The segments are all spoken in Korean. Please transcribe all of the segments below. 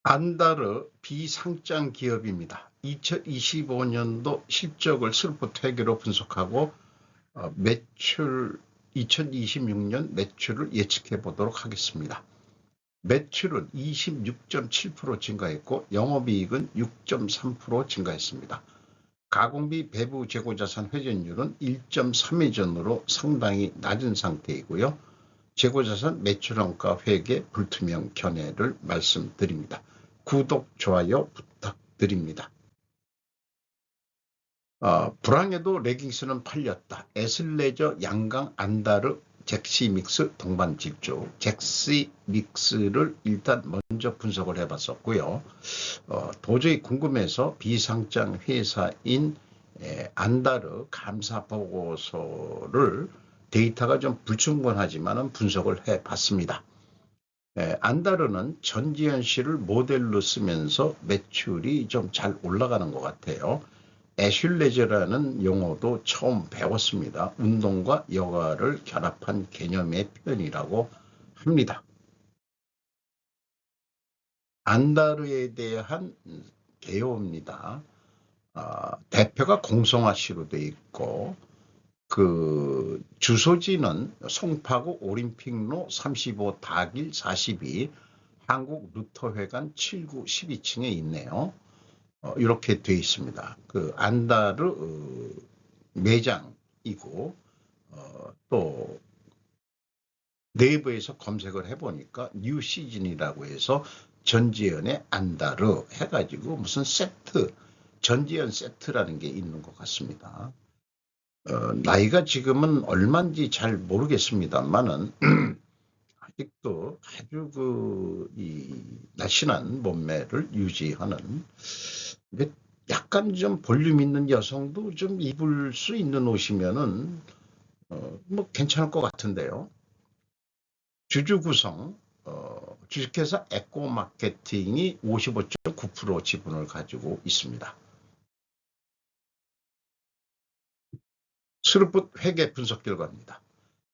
안다르 비상장 기업입니다. 2025년도 실적을 슬프트 회계로 분석하고 매출 2026년 매출을 예측해 보도록 하겠습니다. 매출은 26.7% 증가했고 영업이익은 6.3% 증가했습니다. 가공비 배부 재고자산 회전율은 1.3회전으로 상당히 낮은 상태이고요. 재고자산 매출원가 회계 불투명 견해를 말씀드립니다. 구독, 좋아요 부탁드립니다. 불황에도 레깅스는 팔렸다. 에슬레저, 양강, 안다르, 잭시믹스, 동반질주. 잭시믹스를 일단 먼저 분석을 해봤었고요. 도저히 궁금해서 비상장 회사인 안다르 감사 보고서를 데이터가 좀 불충분하지만 분석을 해봤습니다. 안다르는 전지현 씨를 모델로 쓰면서 매출이 좀 잘 올라가는 것 같아요. 애슐레저라는 용어도 처음 배웠습니다. 운동과 여가를 결합한 개념의 표현이라고 합니다. 안다르에 대한 개요입니다. 대표가 공성화 씨로 되어 있고 그 주소지는 송파구 올림픽로 35-1 42 한국 루터회관 7구 12층에 있네요. 이렇게 되어 있습니다. 그 안다르 매장이고 또 네이버에서 검색을 해보니까 뉴 시즌이라고 해서 전지현의 안다르 해가지고 무슨 세트 전지현 세트라는 게 있는 것 같습니다. 나이가 지금은 얼마인지 잘 모르겠습니다만은 아직도 아주 이 날씬한 몸매를 유지하는 약간 좀 볼륨 있는 여성도 좀 입을 수 있는 옷이면은 뭐 괜찮을 것 같은데요. 주주 구성 주식회사 에코마케팅이 55.9% 지분을 가지고 있습니다. 스루풋 회계 분석 결과입니다.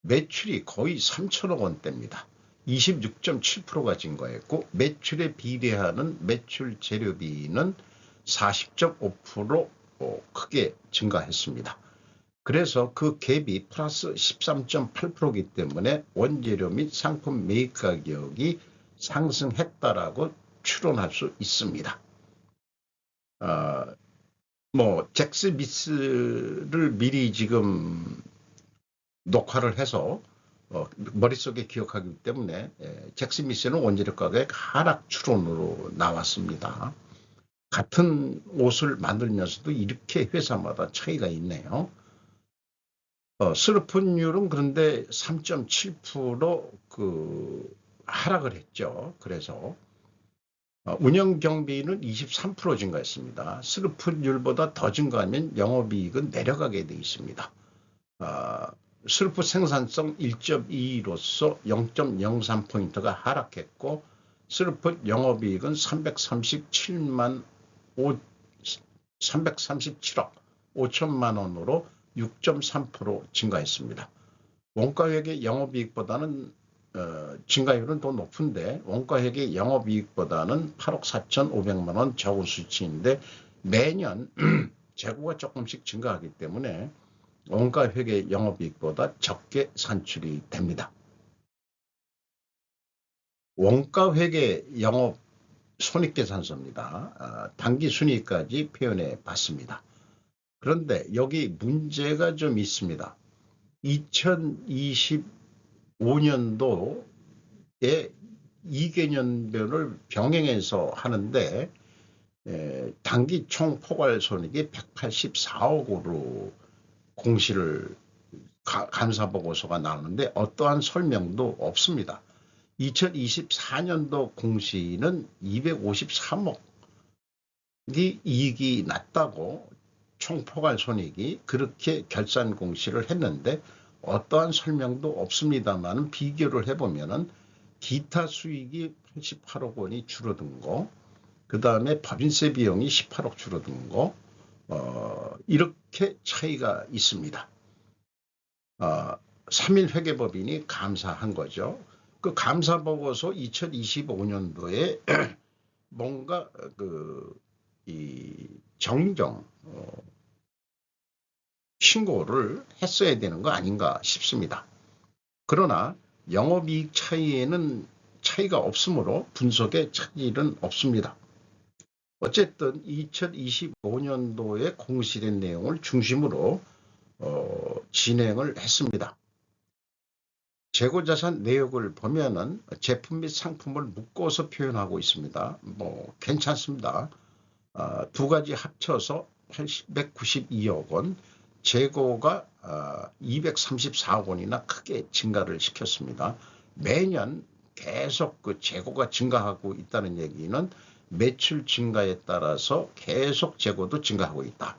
매출이 거의 3천억 원대입니다. 26.7%가 증가했고 매출에 비례하는 매출 재료비는 40.5% 크게 증가했습니다. 그래서 그 갭이 플러스 13.8%이기 때문에 원재료 및 상품 매입 가격이 상승했다라고 추론할 수 있습니다. 잭스미스를 미리 지금 녹화를 해서 머릿속에 기억하기 때문에 잭스미스는 원재료 가격 하락 추론으로 나왔습니다. 같은 옷을 만들면서도 이렇게 회사마다 차이가 있네요. 스루풋율은 그런데 3.7% 하락을 했죠. 그래서 운영 경비는 23% 증가했습니다. 스루풋율보다 더 증가하면 영업이익은 내려가게 되어 있습니다. 스루풋 생산성 1.22로서 0.03포인트가 하락했고 스루풋 영업이익은 337억 5천만 원으로 6.3% 증가했습니다. 원가회계 영업이익보다는 증가율은 더 높은데 원가회계 영업이익보다는 8억 4,500만 원 적은 수치인데 매년 재고가 조금씩 증가하기 때문에 원가회계 영업이익보다 적게 산출이 됩니다. 원가회계 영업 손익계산서입니다. 당기순이익까지 표현해 봤습니다. 그런데 여기 문제가 좀 있습니다. 2025년도에 이개년별을 병행해서 하는데 당기 총 포괄 손익이 184억으로 공시를 감사 보고서가 나오는데 어떠한 설명도 없습니다. 2024년도 공시는 253억이 이익이 났다고 총 포괄 손익이 그렇게 결산 공시를 했는데 어떠한 설명도 없습니다만 비교를 해보면은 기타 수익이 88억 원이 줄어든 거, 그 다음에 법인세 비용이 18억 줄어든 거, 이렇게 차이가 있습니다. 3일 회계법인이 감사한 거죠. 그 감사 보고서 2025년도에 뭔가 이 정정 신고를 했어야 되는 거 아닌가 싶습니다. 그러나 영업이익 차이에는 차이가 없으므로 분석에 차질은 없습니다. 어쨌든 2025년도에 공시된 내용을 중심으로 진행을 했습니다. 재고자산 내역을 보면은 제품 및 상품을 묶어서 표현하고 있습니다. 뭐 괜찮습니다. 두 가지 합쳐서 892억 원, 재고가 234억 원이나 크게 증가를 시켰습니다. 매년 계속 그 재고가 증가하고 있다는 얘기는 매출 증가에 따라서 계속 재고도 증가하고 있다.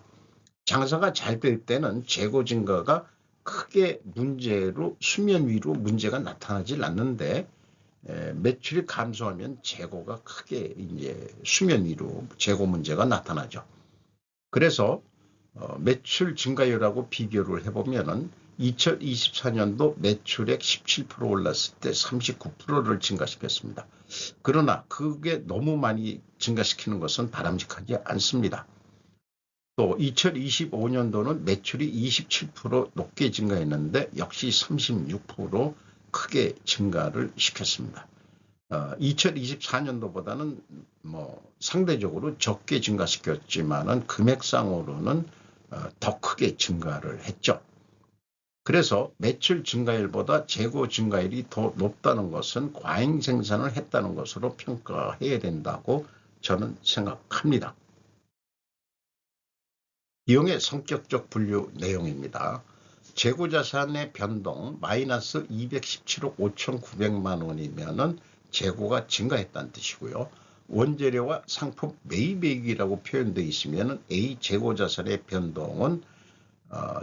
장사가 잘 될 때는 재고 증가가 크게 문제로 수면 위로 문제가 나타나질 않는데 매출이 감소하면 재고가 크게 이제 수면 위로 재고 문제가 나타나죠. 그래서 매출 증가율하고 비교를 해보면은 2024년도 매출액 17% 올랐을 때 39%를 증가시켰습니다. 그러나 그게 너무 많이 증가시키는 것은 바람직하지 않습니다. 또 2025년도는 매출이 27% 높게 증가했는데 역시 36% 크게 증가를 시켰습니다. 2024년도보다는 뭐 상대적으로 적게 증가시켰지만은 금액상으로는 더 크게 증가를 했죠. 그래서 매출 증가율보다 재고 증가율이 더 높다는 것은 과잉 생산을 했다는 것으로 평가해야 된다고 저는 생각합니다. 비용의 성격적 분류 내용입니다. 재고자산의 변동 마이너스 217억 5,900만 원이면은 재고가 증가했다는 뜻이고요. 원재료와 상품 매입액이라고 표현되어 있으면 A 재고자산의 변동은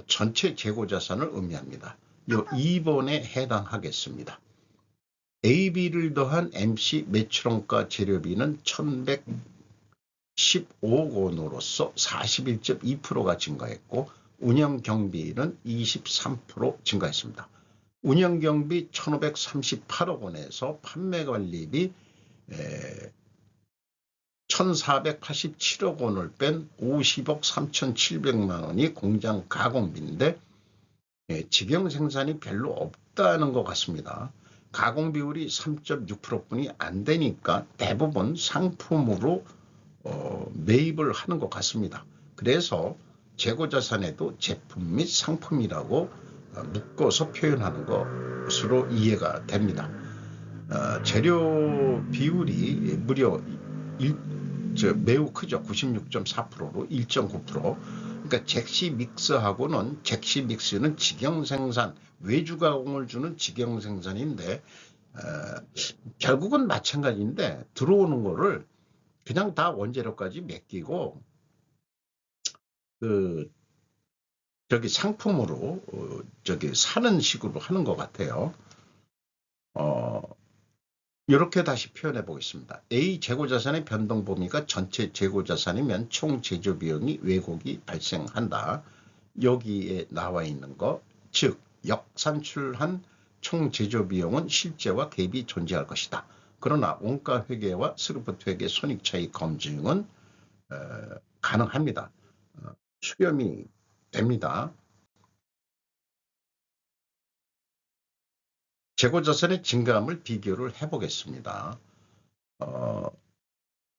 전체 재고자산을 의미합니다. 이 2번에 해당하겠습니다. AB를 더한 MC 매출원가 재료비는 1,115억 원으로서 41.2%가 증가했고 운영경비는 23% 증가했습니다. 운영경비 1,538억 원에서 판매관리비 1,487억 원을 뺀 50억 3,700만 원이 공장 가공비인데 직영생산이 별로 없다는 것 같습니다. 가공 비율이 3.6%뿐이 안 되니까 대부분 상품으로 매입을 하는 것 같습니다. 그래서 재고자산에도 제품 및 상품이라고 묶어서 표현하는 것으로 이해가 됩니다. 재료 비율이 무려 매우 크죠. 96.4%로 1.9%. 그러니까 잭시 믹스하고는 잭시 믹스는 직영생산, 외주 가공을 주는 직영생산인데 결국은 마찬가지인데 들어오는 거를 그냥 다 원재료까지 맡기고 저기 상품으로 저기 사는 식으로 하는 것 같아요. 이렇게 다시 표현해 보겠습니다. A 재고자산의 변동 범위가 전체 재고자산이면 총 제조비용이 왜곡이 발생한다. 여기에 나와 있는 것, 즉 역산출한 총 제조비용은 실제와 갭이 존재할 것이다. 그러나 원가회계와 스루프트회계 손익차익 검증은 가능합니다. 수렴이 됩니다. 재고자산의 증가함을 비교를 해보겠습니다.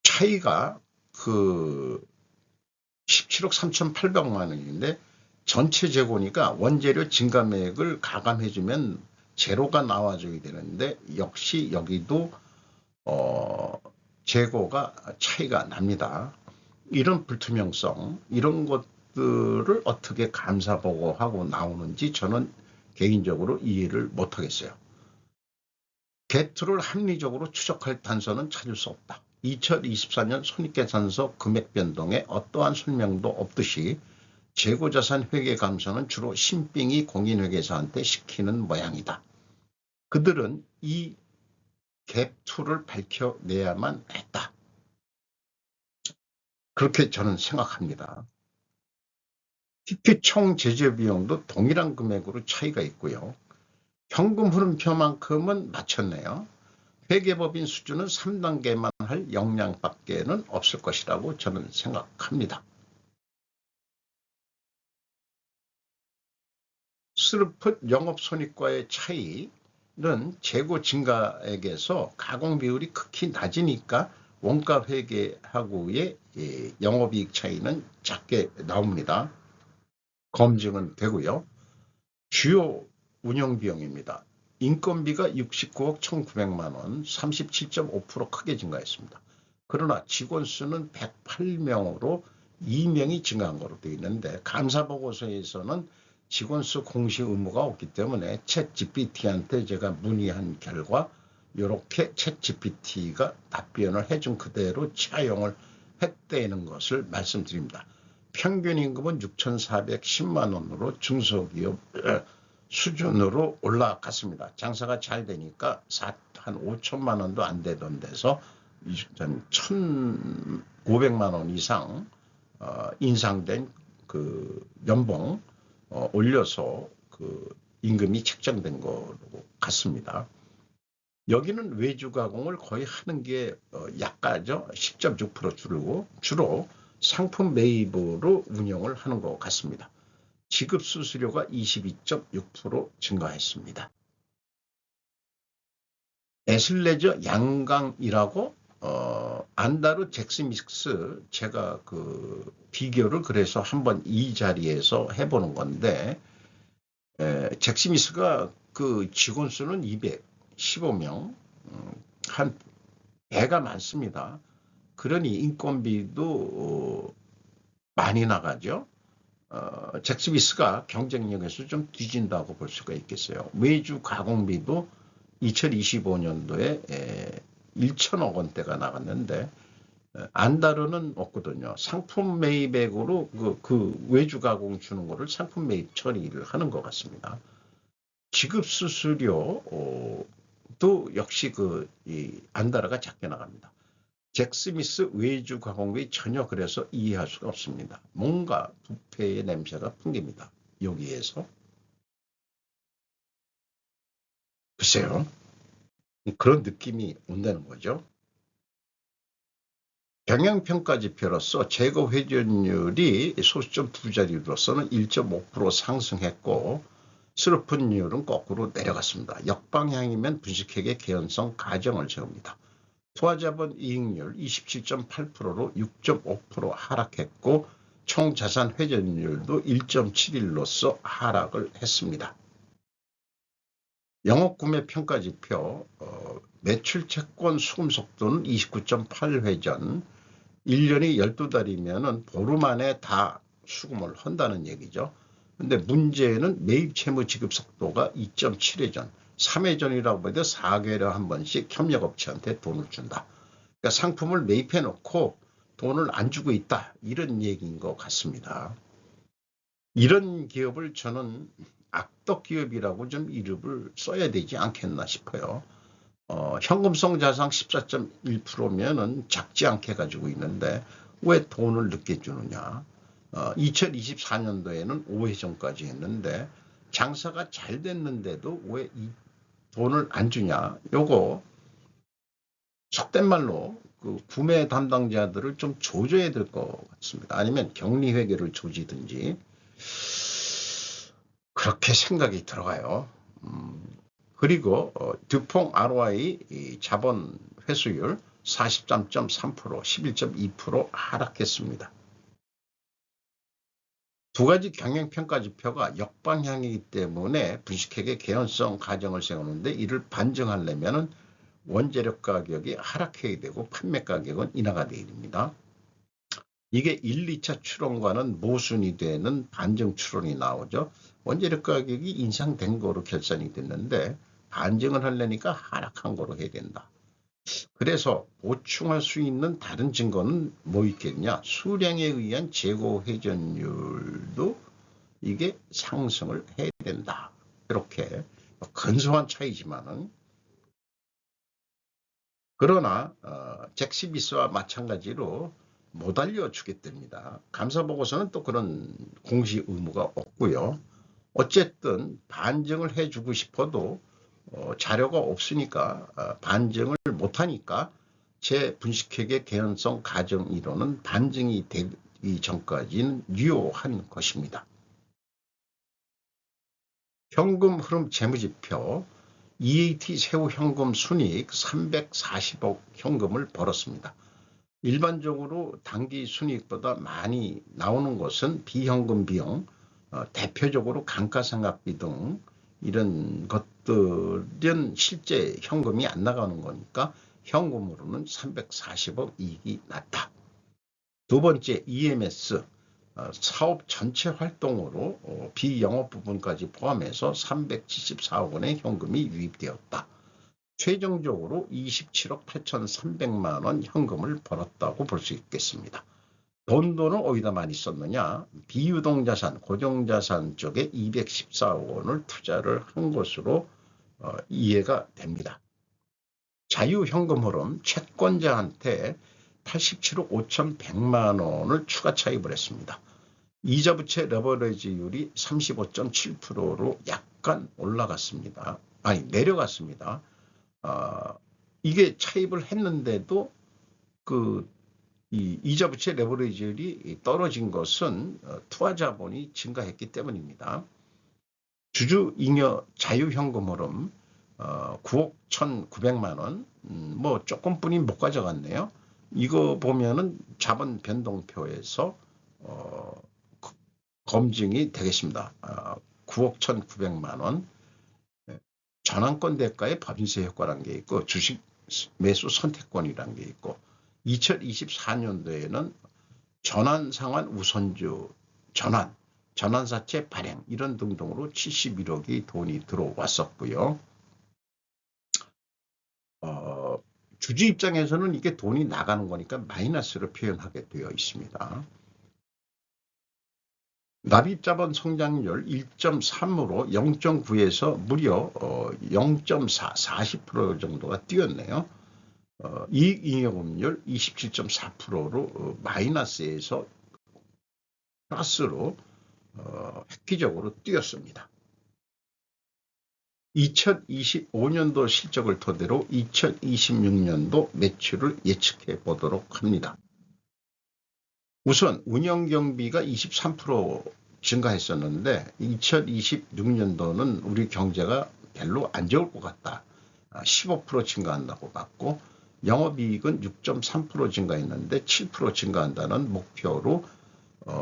차이가 17억 3,800만 원인데 전체 재고니까 원재료 증감액을 가감해주면 제로가 나와줘야 되는데 역시 여기도 재고가 차이가 납니다. 이런 불투명성, 이런 것들을 어떻게 감사보고하고 나오는지 저는 개인적으로 이해를 못하겠어요. 개투를 합리적으로 추적할 단서는 찾을 수 없다. 2024년 손익계산서 금액 변동에 어떠한 설명도 없듯이 재고자산 회계 감사는 주로 신빙이 공인회계사한테 시키는 모양이다. 그들은 이 갭2를 밝혀내야만 했다. 그렇게 저는 생각합니다. 특히 총 제조비용도 동일한 금액으로 차이가 있고요. 현금 흐름표만큼은 맞췄네요. 회계법인 수준은 3단계만 할 역량밖에는 없을 것이라고 저는 생각합니다. 슬픈 영업손익과의 차이는 재고 증가액에서 가공 비율이 극히 낮으니까 원가 회계하고의 영업이익 차이는 작게 나옵니다. 검증은 되고요. 주요 운영비용입니다. 인건비가 69억 1,900만 원, 37.5% 크게 증가했습니다. 그러나 직원 수는 108명으로 2명이 증가한 것으로 되어 있는데 감사보고서에서는 직원 수 공시 의무가 없기 때문에 챗GPT한테 제가 문의한 결과 이렇게 챗GPT가 답변을 해준 그대로 차용을 했다는 것을 말씀드립니다. 평균 임금은 6,410만 원으로 중소기업 수준으로 올라갔습니다. 장사가 잘 되니까 한 5천만 원도 안 되던 데서 1,500만 원 이상 인상된 그 연봉 올려서 그 임금이 책정된 것 같습니다. 여기는 외주 가공을 거의 하는 게 약가죠. 10.6% 줄고 주로 상품 매입으로 운영을 하는 것 같습니다. 지급 수수료가 22.6% 증가했습니다. 에슬레저 양강이라고 안다르 잭스미스 제가 그 비교를 그래서 한번 이 자리에서 해보는 건데 잭스미스가 그 직원 수는 215명 한 배가 많습니다. 그러니 인건비도 많이 나가죠. 잭스미스가 경쟁력에서 좀 뒤진다고 볼 수가 있겠어요. 외주 가공비도 2025년도에 1천억 원대가 나갔는데 안다르는 없거든요. 상품 매입액으로 그 외주 가공 주는 거를 상품 매입 처리를 하는 것 같습니다. 지급 수수료도 역시 이 안다르가 작게 나갑니다. 잭스미스 외주 가공비 전혀 그래서 이해할 수가 없습니다. 뭔가 부패의 냄새가 풍깁니다. 여기에서. 글쎄요. 그런 느낌이 온다는 거죠. 경영평가지표로서 재고 회전율이 소수점 두 자리로서는 1.5% 상승했고 슬픈율은 거꾸로 내려갔습니다. 역방향이면 분식회계 개연성 가정을 세웁니다. 투하자본 이익률 27.8%로 6.5% 하락했고 총자산 회전율도 1.71로서 하락을 했습니다. 영업구매 평가지표 매출 채권 수금 속도는 29.8회전 1년이 12달이면 보름 안에 다 수금을 한다는 얘기죠. 근데 문제는 매입 채무 지급 속도가 2.7회전 3회전이라고 해도 4개월에 한 번씩 협력업체한테 돈을 준다. 그러니까 상품을 매입해 놓고 돈을 안 주고 있다. 이런 얘기인 것 같습니다. 이런 기업을 저는 악덕 기업이라고 좀 이름을 써야 되지 않겠나 싶어요. 현금성 자산 14.1%면은 작지 않게 가지고 있는데 왜 돈을 늦게 주느냐. 2024년도에는 5회전까지 했는데 장사가 잘 됐는데도 왜 이 돈을 안 주냐. 요거 속된 말로 그 구매 담당자들을 좀 조져야 될 것 같습니다. 아니면 격리회계를 조지든지 그렇게 생각이 들어가요. 그리고 듀퐁 ROI 자본 회수율 43.3%, 11.2% 하락했습니다. 두 가지 경영평가지표가 역방향이기 때문에 분식회계 개연성 가정을 세우는데 이를 반증하려면 원재료 가격이 하락해야 되고 판매 가격은 인하가 되어야 됩니다. 이게 1, 2차 추론과는 모순이 되는 반증 추론이 나오죠. 원재료 가격이 인상된 거로 결산이 됐는데 반증을 하려니까 하락한 거로 해야 된다. 그래서 보충할 수 있는 다른 증거는 뭐 있겠냐. 수량에 의한 재고 회전율도 이게 상승을 해야 된다. 이렇게 근소한 차이지만은 그러나 잭스미스와 마찬가지로 못 알려주겠답니다. 감사보고서는 또 그런 공시 의무가 없고요. 어쨌든 반증을 해주고 싶어도 자료가 없으니까 반증을 못하니까 재분식회계 개연성 가정 이론은 반증이 되기 전까지는 유효한 것입니다. 현금 흐름 재무지표 EAT 세후 현금 순이익 340억 현금을 벌었습니다. 일반적으로 당기 순이익보다 많이 나오는 것은 비현금 비용, 대표적으로 감가상각비 등 이런 것들은 실제 현금이 안 나가는 거니까 현금으로는 340억 이익이 났다. 두 번째 EMS 사업 전체 활동으로 비영업 부분까지 포함해서 374억 원의 현금이 유입되었다. 최종적으로 27억 8,300만 원 현금을 벌었다고 볼 수 있겠습니다. 돈은 어디다 많이 썼느냐? 비유동자산, 고정자산 쪽에 214억 원을 투자를 한 것으로 이해가 됩니다. 자유현금 흐름 채권자한테 87억 5,100만 원을 추가 차입을 했습니다. 이자부채 레버리지율이 35.7%로 약간 올라갔습니다. 아니 내려갔습니다. 이게 차입을 했는데도 이 이자부채 레버리지율이 떨어진 것은 투하자본이 증가했기 때문입니다. 주주잉여 자유현금 흐름 9억 1,900만 원, 뭐 조금뿐이 못 가져갔네요. 이거 보면은 자본 변동표에서 검증이 되겠습니다. 9억 1,900만 원. 전환권 대가의 법인세 효과라는 게 있고 주식 매수 선택권이라는 게 있고 2024년도에는 전환상환 우선주 전환사채 발행 이런 등등으로 71억이 돈이 들어왔었고요. 주주 입장에서는 이게 돈이 나가는 거니까 마이너스로 표현하게 되어 있습니다. 납입자본 성장률 1.3으로 0.9에서 무려 0.4, 40% 정도가 뛰었네요. 이익잉여금률 27.4%로 마이너스에서 플러스로 획기적으로 뛰었습니다. 2025년도 실적을 토대로 2026년도 매출을 예측해 보도록 합니다. 우선 운영경비가 23% 증가했었는데 2026년도는 우리 경제가 별로 안 좋을 것 같다. 15% 증가한다고 봤고 영업이익은 6.3% 증가했는데 7% 증가한다는 목표로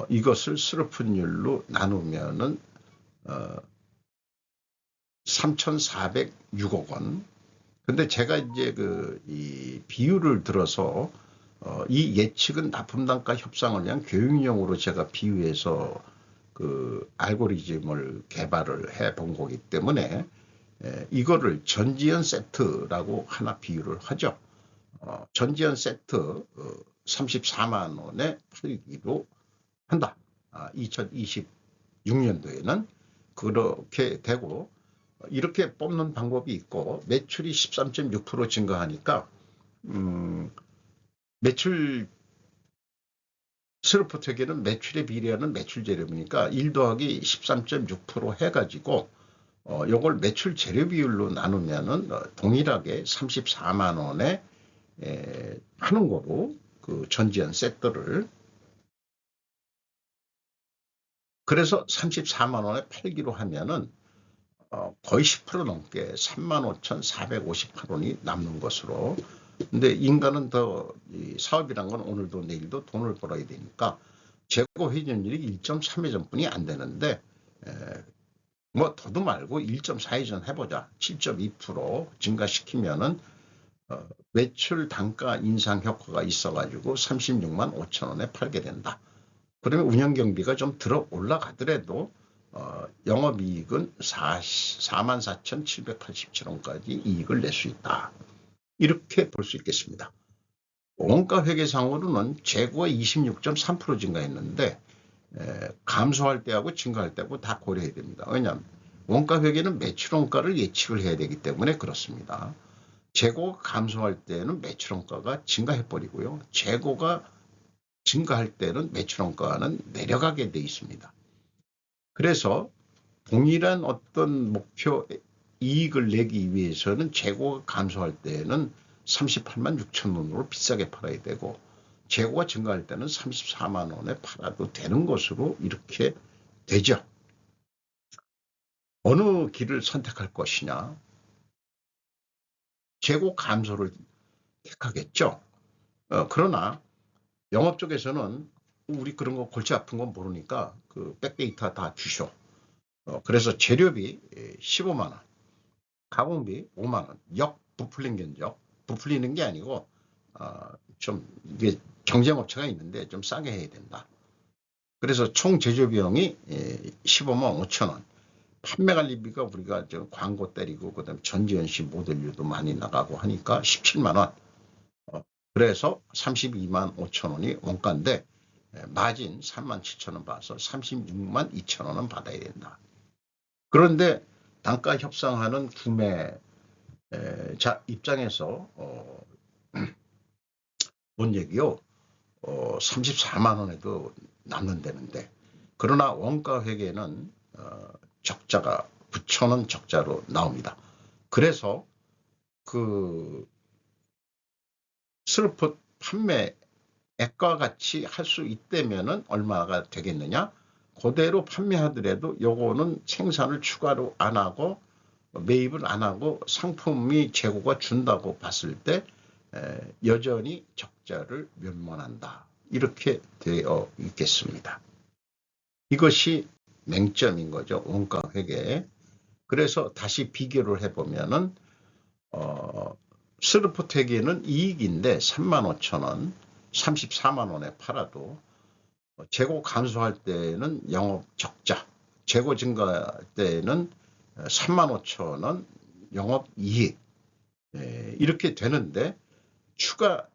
이것을 스르픈율로 나누면은 3,406억 원. 근데 제가 이제 이 비율을 들어서 이 예측은 납품단가 협상을 위한 교육용으로 제가 비유해서 알고리즘을 개발을 해 본 거기 때문에 이거를 전지현 세트라고 하나 비유를 하죠. 전지현 세트 34만 원에 팔기로 한다. 2026년도에는 그렇게 되고 이렇게 뽑는 방법이 있고 매출이 13.6% 증가하니까 매출 스루프트에게는 매출에 비례하는 매출 재료비니까 1 더하기 13.6% 해가지고 요걸 매출 재료 비율로 나누면은 동일하게 34만 원에 하는 거고 전지현 세트를 그래서 34만 원에 팔기로 하면은 거의 10% 넘게 35,458원이 남는 것으로. 근데 인간은 사업이란 건 오늘도 내일도 돈을 벌어야 되니까 재고 회전율이 1.3회전뿐이 안 되는데 뭐 더도 말고 1.4회전 해보자. 7.2% 증가시키면은 매출 단가 인상 효과가 있어가지고 36만 5천 원에 팔게 된다. 그러면 운영경비가 좀 들어 올라가더라도 영업이익은 44,787원까지 이익을 낼 수 있다. 이렇게 볼 수 있겠습니다. 원가회계상으로는 재고가 26.3% 증가했는데 감소할 때하고 증가할 때하고 다 고려해야 됩니다. 왜냐하면 원가회계는 매출원가를 예측을 해야 되기 때문에 그렇습니다. 재고가 감소할 때는 매출원가가 증가해버리고요. 재고가 증가할 때는 매출원가는 내려가게 돼 있습니다. 그래서 동일한 어떤 목표 이익을 내기 위해서는 재고가 감소할 때에는 38만 6천 원으로 비싸게 팔아야 되고 재고가 증가할 때는 34만 원에 팔아도 되는 것으로 이렇게 되죠. 어느 길을 선택할 것이냐? 재고 감소를 택하겠죠. 그러나 영업 쪽에서는 우리 그런 거 골치 아픈 건 모르니까 그 백데이터 다 주셔. 그래서 재료비 15만 원, 가공비 5만 원, 부풀린 견적, 부풀리는 게 아니고 좀 이게 경쟁업체가 있는데 좀 싸게 해야 된다. 그래서 총 제조 비용이 15만 5천 원. 판매 관리비가 우리가 저 광고 때리고 그다음 전지현씨 모델료도 많이 나가고 하니까 17만 원. 그래서 32만 5천 원이 원가인데 마진 3만 7천 원 봐서 36만 2천 원은 받아야 된다. 그런데 단가 협상하는 구매자 입장에서 뭔 얘기요? 34만 원에도 남는다는데 그러나 원가 회계는 적자가 9천 원 적자로 나옵니다. 그래서 그 슬롯 판매액과 같이 할 수 있다면은 얼마가 되겠느냐? 그대로 판매하더라도 요거는 생산을 추가로 안 하고 매입을 안 하고 상품이 재고가 준다고 봤을 때 여전히 적자를 면만한다. 이렇게 되어 있겠습니다. 이것이 맹점인 거죠. 원가 회계. 그래서 다시 비교를 해보면은 슬로포 회계는 이익인데 3만 5천 원, 34만 원에 팔아도 재고 감소할 때는 영업 적자, 재고 증가할 때는 3만 5천 원 영업 이익 이렇게 되는데 추가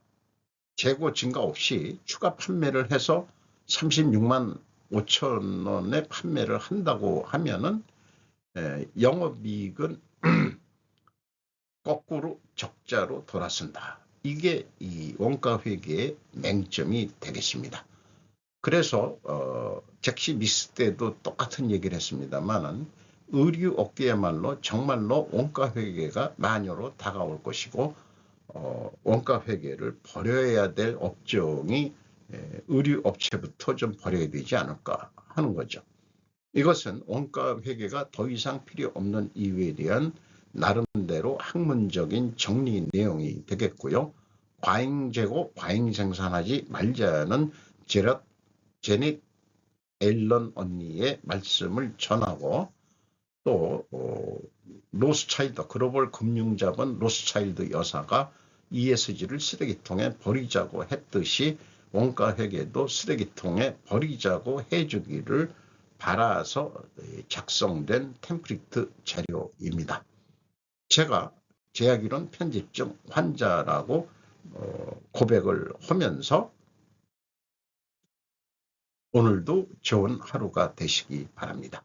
재고 증가 없이 추가 판매를 해서 36만 5천 원에 판매를 한다고 하면은 영업이익은 거꾸로 적자로 돌아선다. 이게 이 원가 회계의 맹점이 되겠습니다. 그래서 잭시 미스 때도 똑같은 얘기를 했습니다만은 의류 업계야말로 정말로 원가 회계가 마녀로 다가올 것이고 원가 회계를 버려야 될 업종이 의류 업체부터 좀 버려야 되지 않을까 하는 거죠. 이것은 원가 회계가 더 이상 필요 없는 이유에 대한 나름대로 학문적인 정리 내용이 되겠고요. 과잉 재고, 과잉 생산하지 말자는 제넷 앨런 언니의 말씀을 전하고 또 로스차일드 글로벌 금융자본 로스차일드 여사가 ESG를 쓰레기통에 버리자고 했듯이 원가 회계도 쓰레기통에 버리자고 해주기를 바라서 작성된 템플릿 자료입니다. 제가 제약이론 편집증 환자라고 고백을 하면서 오늘도 좋은 하루가 되시기 바랍니다.